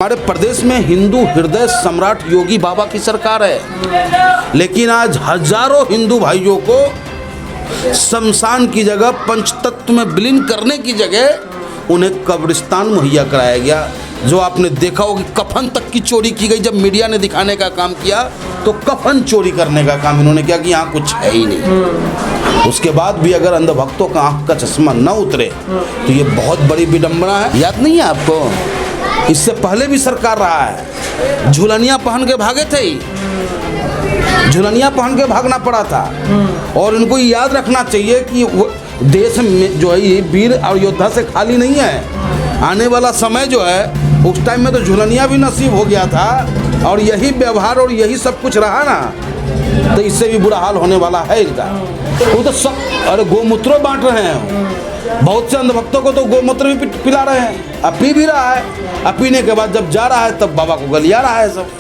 हमारे प्रदेश में हिंदू हृदय सम्राट योगी बाबा की सरकार है, लेकिन आज हजारों हिंदू भाइयों को शमशान की जगह पंचतत्व में विलीन करने की जगह उन्हें कब्रिस्तान मुहैया कराया गया। जो आपने देखा हो कि कफन तक की चोरी की गई। जब मीडिया ने दिखाने का काम किया तो कफन चोरी करने का काम इन्होंने किया कि यहाँ कुछ है ही नहीं। उसके बाद भी अगर अंधभक्तों का आंख का चश्मा न उतरे तो ये बहुत बड़ी विडंबना है। याद नहीं है आपको, इससे पहले भी सरकार रहा है, झुलनिया पहन के भागे थे, झुलनिया पहन के भागना पड़ा था। और इनको याद रखना चाहिए कि देश में जो है ये वीर और योद्धा से खाली नहीं है। आने वाला समय जो है उस टाइम में तो झुलनिया भी नसीब हो गया था और यही व्यवहार और यही सब कुछ रहा ना, तो इससे भी बुरा हाल होने वाला है इनका। वो तो सब अरे गोमूत्र बांट रहे हैं, बहुत से अंधभक्तों को तो गोमूत्र भी पिला रहे हैं, अब पी भी रहा है। अब पीने के बाद जब जा रहा है तब बाबा को गलिया रहा है सब।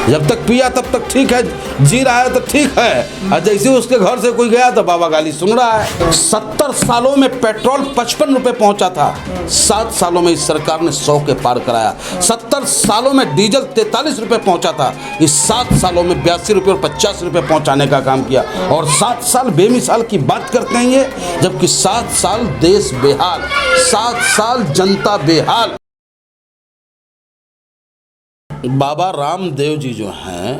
जब तक पिया तब तक ठीक है, जी रहा है तो ठीक है, और जैसे उसके घर से कोई गया तो बाबा गाली सुन रहा है। 70 सालों में पेट्रोल 55 रुपए पहुंचा था, 7 सालों में इस सरकार ने 100 के पार कराया। 70 सालों में डीजल 43 रुपए पहुंचा था, इस 7 सालों में 82 रुपए और 50 रुपए पहुंचाने का काम किया। और 7 साल बेमिसाल की बात करते हैं ये, जबकि 7 साल देश बेहाल, 7 साल जनता बेहाल। बाबा रामदेव जी जो हैं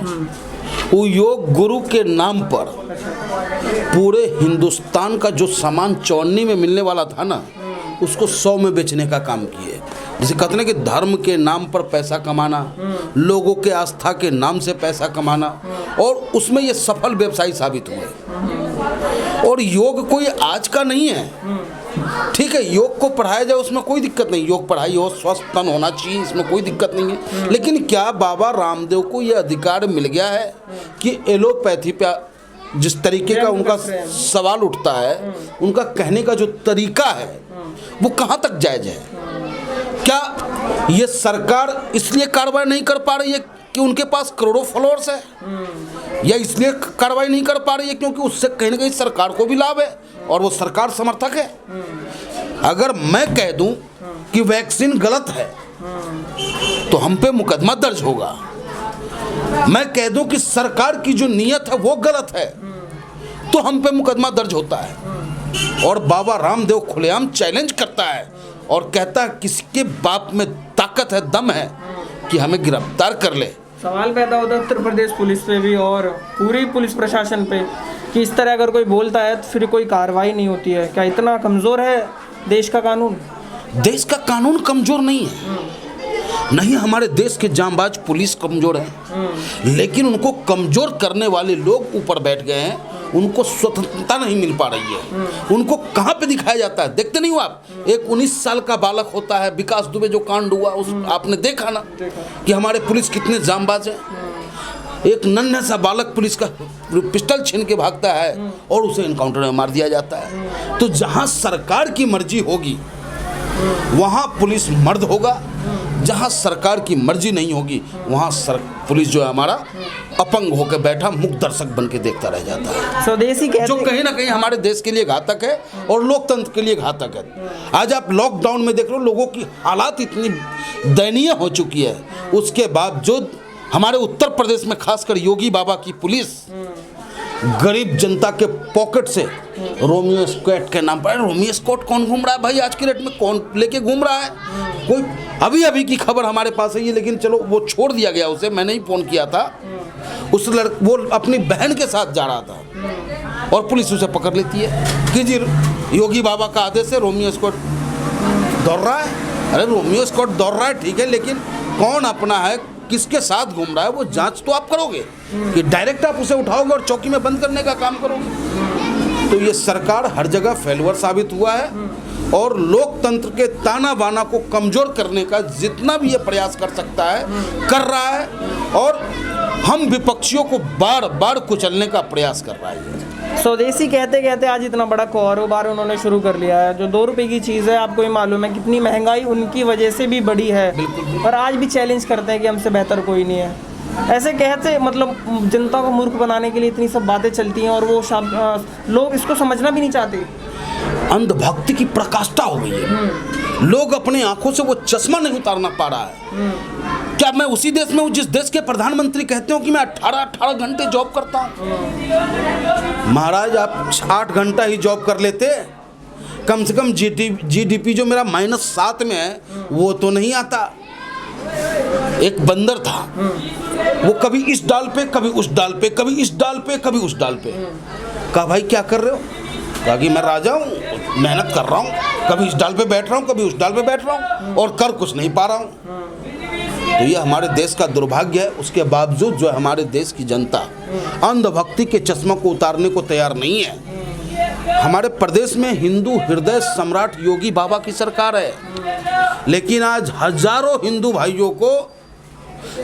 वो योग गुरु के नाम पर पूरे हिंदुस्तान का जो सामान 54 में मिलने वाला था ना, उसको 100 में बेचने का काम किए। जैसे कहते हैं कि धर्म के नाम पर पैसा कमाना, लोगों के आस्था के नाम से पैसा कमाना, और उसमें ये सफल व्यवसायी साबित हुए। और योग कोई आज का नहीं है, ठीक है, योग को पढ़ाया जाए उसमें कोई दिक्कत नहीं, योग पढ़ाई हो, स्वस्थ तन होना चाहिए, इसमें कोई दिक्कत नहीं है। लेकिन क्या बाबा रामदेव को यह अधिकार मिल गया है कि एलोपैथी पे जिस तरीके का उनका सवाल उठता है, उनका कहने का जो तरीका है वो कहाँ तक जायज है? क्या ये सरकार इसलिए कार्रवाई नहीं कर पा रही है कि उनके पास करोड़ों फॉलोअर्स है, या इसलिए कार्रवाई नहीं कर पा रही है क्योंकि उससे कहीं ना कहीं सरकार को भी लाभ है और वो सरकार समर्थक है? अगर मैं कह दूं कि वैक्सीन गलत है तो हम पे मुकदमा दर्ज होगा। मैं कह दूं कि सरकार की जो नीयत है वो गलत है तो हम पे मुकदमा दर्ज होता है। और बाबा रामदेव खुलेआम चैलेंज करता है और कहता है किसके बाप में ताकत है, दम है कि हमें गिरफ्तार कर ले। सवाल पैदा होता है उत्तर प्रदेश पुलिस पे भी और पूरी पुलिस प्रशासन पे कि इस तरह अगर कोई बोलता है तो फिर कोई कार्रवाई नहीं होती है। क्या इतना कमज़ोर है देश का कानून? देश का कानून कमज़ोर नहीं है, नहीं, हमारे देश के जांबाज पुलिस कमज़ोर है, लेकिन उनको कमज़ोर करने वाले लोग ऊपर बैठ गए हैं। उनको स्वतंत्रता नहीं मिल पा रही है। उनको कहाँ पे दिखाया जाता है? देखते नहीं हो आप, एक 19 साल का बालक होता है, विकास दुबे जो कांड हुआ उस आपने देखा ना कि हमारे पुलिस कितने जांबाज हैं। एक नन्हा सा बालक पुलिस का पिस्टल छीन के भागता है और उसे एनकाउंटर में मार दिया जाता है। तो जहाँ सरकार की मर्जी होगी वहाँ पुलिस मर्द होगा, जहाँ सरकार की मर्जी नहीं होगी वहाँ पुलिस जो है हमारा अपंग होकर बैठा मुक्त दर्शक बन के देखता रह जाता है। स्वदेशी जो कहीं ना कहीं हमारे देश के लिए घातक है और लोकतंत्र के लिए घातक है। आज आप लॉकडाउन में देख रहे हो, लोगों की हालात इतनी दयनीय हो चुकी है, उसके बावजूद हमारे उत्तर प्रदेश में खासकर योगी बाबा की पुलिस गरीब जनता के पॉकेट से रोमियो स्क्वाड के नाम पर, रोमियो स्क्वाड कौन घूम रहा है भाई आज की डेट में? कौन लेके घूम रहा है? कोई अभी अभी की खबर हमारे पास है ये, लेकिन चलो वो छोड़ दिया गया, उसे मैंने ही फ़ोन किया था। वो अपनी बहन के साथ जा रहा था और पुलिस उसे पकड़ लेती है कि जी योगी बाबा का आदेश है, रोमियो स्क्वाड दौड़ रहा है। अरे रोमियो स्क्वाड दौड़ रहा है ठीक है, लेकिन कौन अपना है, किसके साथ घूम रहा है, वो जांच तो आप करोगे कि डायरेक्ट आप उसे उठाओगे और चौकी में बंद करने का काम करोगे? तो ये सरकार हर जगह फेलवर साबित हुआ है और लोकतंत्र के ताना बाना को कमज़ोर करने का जितना भी ये प्रयास कर सकता है कर रहा है, और हम विपक्षियों को बार बार कुचलने का प्रयास कर रहा है। स्वदेशी कहते कहते आज इतना बड़ा कारोबार उन्होंने शुरू कर लिया है। जो 2 रुपए की चीज़ है, आपको ही मालूम है कितनी महंगाई उनकी वजह से भी बढ़ी है, और आज भी चैलेंज करते हैं कि हमसे बेहतर कोई नहीं है। ऐसे कहते मतलब जनता को मूर्ख बनाने के लिए इतनी सब बातें चलती हैं और वो लोग इसको समझना भी नहीं चाहते। अंधभक्ति की प्रकाष्ठा हो गई है। लोग अपने आंखों से वो चश्मा नहीं उतारना पा रहा है। क्या मैं उसी देश में हूँ जिस देश के प्रधानमंत्री कहते हो कि मैं 18 घंटे जॉब करता हूँ? महाराज आप 8 घंटा ही जॉब कर लेते, कम से कम जीडीपी जो मेरा -7 में है वो तो नहीं आता। एक बंदर था, वो कभी इस डाल पे कभी उस डाल पे, कभी इस डाल पे कभी उस डाल पे। कहा भाई क्या कर रहे हो? कहा कि मैं राजा हूँ, मेहनत कर रहा हूँ, कभी इस डाल पे बैठ रहा हूँ कभी उस डाल पे बैठ रहा हूँ और कर कुछ नहीं पा रहा हूँ। तो ये हमारे देश का दुर्भाग्य है। उसके बावजूद जो हमारे देश की जनता अंधभक्ति के चश्मा को उतारने को तैयार नहीं है। हमारे प्रदेश में हिंदू हृदय सम्राट योगी बाबा की सरकार है, लेकिन आज हजारों हिंदू भाइयों को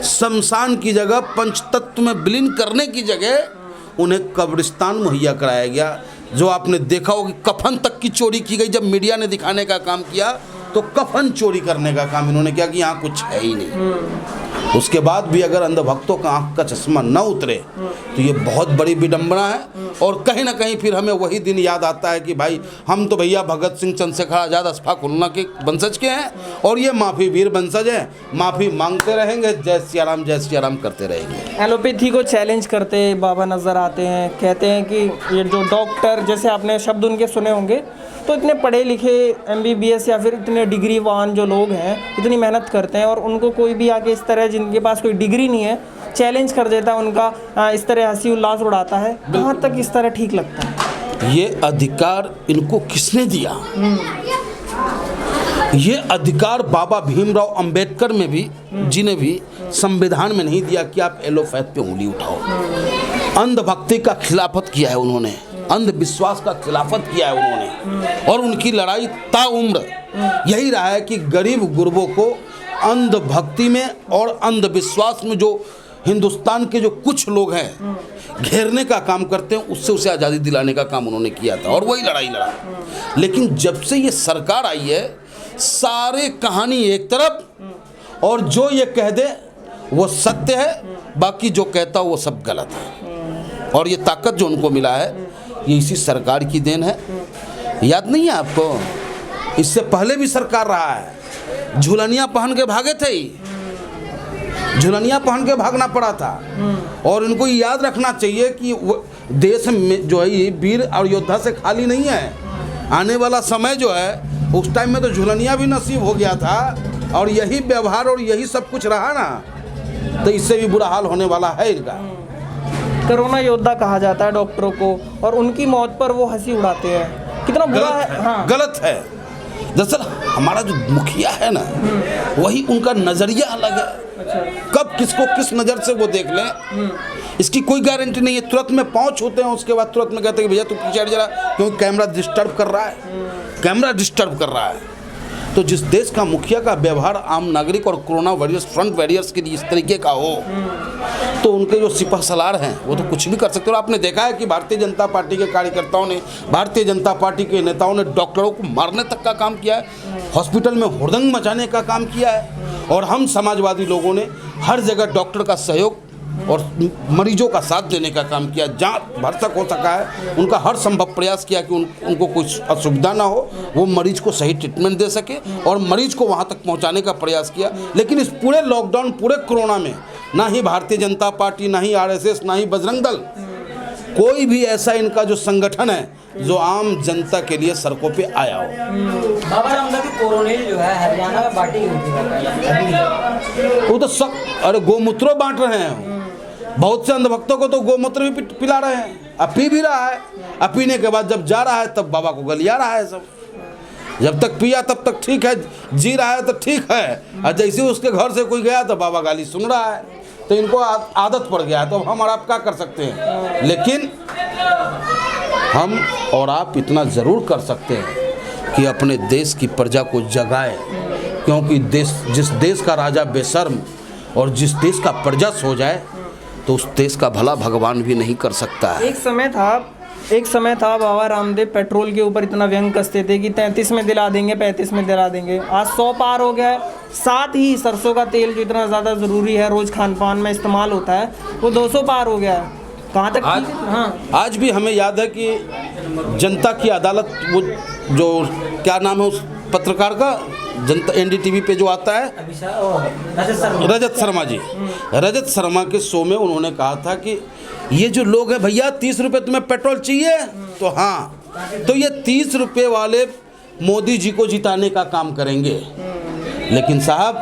शमशान की जगह पंचतत्व में विलीन करने की जगह उन्हें कब्रिस्तान मुहैया कराया गया। जो आपने देखा हो कि कफन तक की चोरी की गई। जब मीडिया ने दिखाने का काम किया तो कफन चोरी करने का काम इन्होंने किया कि यहाँ कुछ है ही नहीं। उसके बाद भी अगर अंधभक्तों का आंख का चश्मा न उतरे तो ये बहुत बड़ी विडंबना है। और कहीं ना कहीं फिर हमें वही दिन याद आता है कि भाई हम तो भैया भगत सिंह, चंद्रशेखर आज़ाद, अशफाक उल्ला के वंशज के हैं और ये माफ़ी वीर वंशज हैं। माफ़ी मांगते रहेंगे, जय सिया राम करते रहेंगे। एलोपैथी को चैलेंज करते बाबा नज़र आते हैं, कहते हैं कि ये जो डॉक्टर, जैसे आपने शब्द उनके सुने होंगे, तो इतने पढ़े लिखे MBBS या फिर इतने डिग्रीवान जो लोग हैं इतनी मेहनत करते हैं और उनको कोई भी आके इस तरह, जिनके पास कोई डिग्री नहीं है, चैलेंज कर देता है उनका, इस तरह हंसी उल्लास उड़ाता है। कहाँ तक इस तरह ठीक लगता है? ये अधिकार इनको किसने दिया? ये अधिकार बाबा भीमराव अंबेडकर में भी जी ने भी संविधान में नहीं दिया कि आप एलोपैथ पे उंगली उठाओ। अंधभक्ति का खिलाफत किया है उन्होंने, अंधविश्वास का खिलाफत किया है उन्होंने, और उनकी लड़ाई ताउम्र यही रहा है कि गरीब गुरबों को अंधभक्ति में और अंधविश्वास में जो हिंदुस्तान के जो कुछ लोग हैं घेरने का काम करते हैं, उससे उसे आज़ादी दिलाने का काम उन्होंने किया था और वही लड़ाई लड़ा। लेकिन जब से ये सरकार आई है, सारे कहानी एक तरफ और जो ये कह दे वो सत्य है, बाकी जो कहता वो सब गलत है। और ये ताकत जो उनको मिला है ये इसी सरकार की देन है। याद नहीं है आपको? इससे पहले भी सरकार रहा है, झुलनिया पहन के भागे थे, झुलनिया पहन के भागना पड़ा था। और इनको याद रखना चाहिए कि देश में जो है ये वीर और योद्धा से खाली नहीं है। आने वाला समय जो है उस टाइम में तो झुलनिया भी नसीब हो गया था और यही व्यवहार और यही सब कुछ रहा ना, तो इससे भी बुरा हाल होने वाला है इनका। कोरोना योद्धा कहा जाता है डॉक्टरों को, और उनकी मौत पर वो हंसी उड़ाते हैं, कितना बुरा है। हाँ। गलत है। दरअसल हमारा जो मुखिया है ना, वही उनका नज़रिया अलग है। कब किसको किस नज़र से वो देख लें इसकी कोई गारंटी नहीं है। तुरंत में पहुंच होते हैं, उसके बाद तुरंत में कहते हैं कि भैया तू पीछे हट जरा, क्योंकि कैमरा डिस्टर्ब कर रहा है, कैमरा डिस्टर्ब कर रहा है। तो जिस देश का मुखिया का व्यवहार आम नागरिक और कोरोना वॉरियर्स, फ्रंट वॉरियर्स के लिए इस तरीके का हो, तो उनके जो सिपह सलार हैं वो तो कुछ भी कर सकते। और आपने देखा है कि भारतीय जनता पार्टी के कार्यकर्ताओं ने, भारतीय जनता पार्टी के नेताओं ने डॉक्टरों को मारने तक का काम किया है, हॉस्पिटल में हुड़दंग मचाने का काम किया है। और हम समाजवादी लोगों ने हर जगह डॉक्टर का सहयोग और मरीजों का साथ देने का काम किया। जहाँ भरसक हो सका है उनका हर संभव प्रयास किया कि उनको कोई असुविधा ना हो, वो मरीज को सही ट्रीटमेंट दे सके और मरीज को वहाँ तक पहुँचाने का प्रयास किया। लेकिन इस पूरे लॉकडाउन, पूरे कोरोना में ना ही भारतीय जनता पार्टी, ना ही RSS, ना ही बजरंग दल, कोई भी ऐसा इनका जो संगठन है जो आम जनता के लिए सड़कों पे आया हो। बाबा रामदेव की कोरोनिल जो है हरियाणा में बांटी वो तो सब, अरे गोमूत्रों बांट रहे हैं। बहुत से अंधभक्तों को तो गोमूत्र भी पिला रहे हैं, अब पी भी रहा है। अब पीने के बाद जब जा रहा है तब बाबा को गलिया रहा है सब। जब तक पिया तब तक ठीक है, जी रहा है तो ठीक है, और जैसे उसके घर से कोई गया तो बाबा गाली सुन रहा है। तो इनको आदत पड़ गया है, तो हम और आप क्या कर सकते हैं। लेकिन हम और आप इतना ज़रूर कर सकते हैं कि अपने देश की प्रजा को जगाए, क्योंकि जिस देश का राजा बेशर्म और जिस देश का प्रजा सो जाए तो उस देश का भला भगवान भी नहीं कर सकता है। एक समय था बाबा रामदेव पेट्रोल के ऊपर इतना व्यंग कसते थे कि 33 में दिला देंगे, 35 में दिला देंगे। आज 100 पार हो गया है। साथ ही सरसों का तेल जो इतना ज़्यादा ज़रूरी है, रोज़ खान पान में इस्तेमाल होता है, वो 200 पार हो गया है। कहाँ तक? आज भी हमें याद है कि जनता की अदालत, वो जो क्या नाम है उस पत्रकार का, जनता NDTV पे जो आता है रजत शर्मा जी, रजत शर्मा के शो में उन्होंने कहा था कि ये जो लोग हैं भैया 30 रुपये तुम्हें पेट्रोल चाहिए, तो हाँ, तो ये 30 रुपये वाले मोदी जी को जिताने का काम करेंगे। लेकिन साहब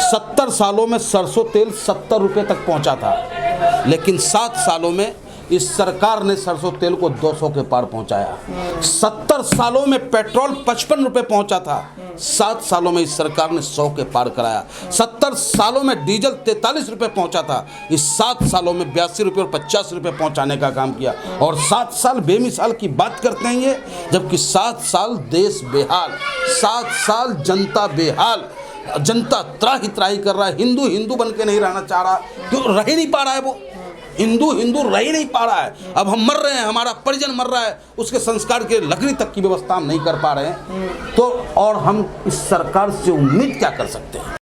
70 सालों में सरसों तेल 70 रुपये तक पहुंचा था, लेकिन 7 सालों में इस सरकार ने सरसों तेल को 200 के पार पहुंचाया। 70 सालों में पेट्रोल 55 रुपये पहुंचा था, 7 सालों में इस सरकार ने 100 के पार कराया। 70 सालों में डीजल 43 रुपये पहुंचा था, इस 7 सालों में 82 रुपये और 50 रुपये पहुंचाने का काम किया। और 7 साल बेमिसाल की बात करते हैं ये, जबकि 7 साल देश बेहाल, 7 साल जनता बेहाल, जनता त्राही त्राही कर रहा है। हिंदू हिंदू बन के नहीं रहना चाह रहा, क्यों रह ही नहीं पा रहा है वो, हिंदू हिंदू रह ही नहीं पा रहा है। अब हम मर रहे हैं, हमारा परिजन मर रहा है, उसके संस्कार के लकड़ी तक की व्यवस्था हम नहीं कर पा रहे हैं, तो और हम इस सरकार से उम्मीद क्या कर सकते हैं।